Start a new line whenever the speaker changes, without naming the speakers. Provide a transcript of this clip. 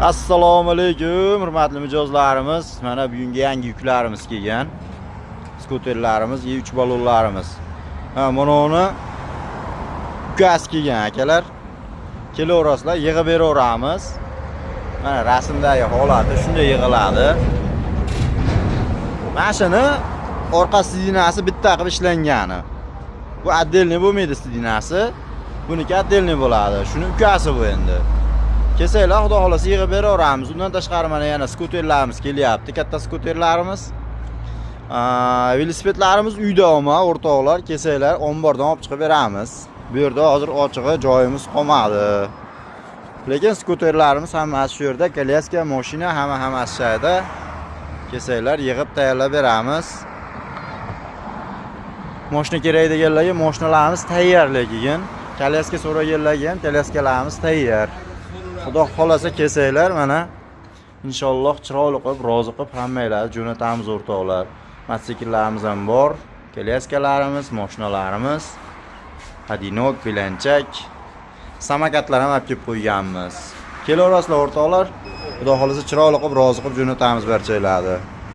Assalomu alaykum, hurmatli mijozlarimiz. Mana bugungi yangi yuklarimiz kelgan. Skuterlarimiz, E3 balonlarimiz. Mana uni ukasi kelgan akalar. Kelaverasizlar, yig'ib beraveramiz. Mana rasmdagi holati shunday yig'iladi. Mashina orqa sidinasi bitta qilib ishlangani. Bu отдельный bo'lmaydi sidinasi. Buniki отдельный bo'ladi. Shuni ukasi bu endi. Kesaylar, xudo xolasa yig'ib beraveramiz. Undan tashqari mana yana skuterlarimiz kelyapti, katta skuterlarimiz. Velosipedlarimiz uyda olma, o'rtoqlar, kesaylar, ombordan olib chiqib beramiz. Bu yerda hozir ochiqi joyimiz qolmadi. Lekin skuterlarimiz hammasi shu yerda, kolyaska, mashina hammasi shu yerda. Kesaylar, yig'ib tayyorlab beramiz. Mashina kerak deganlarga mashinalarimiz tayyor lekin. Kolyaska so'raganlarga ham kolyaskalarimiz tayyor. Xudo xolasa kesaylar, mana inshaalloh chiroyli qilib, rozi qilib hammanglarni jo'natamiz o'rtoqlar. Mototsikllarimiz ham bor, kolyaskalarimiz, mashinalarimiz, hadinok, belanchak, samokatlar ham olib kelib qo'yganmiz. Kelaverasizlar o'rtoqlar. Xudo xolasa chiroyli qilib, rozi qilib jo'natamiz barchalarni.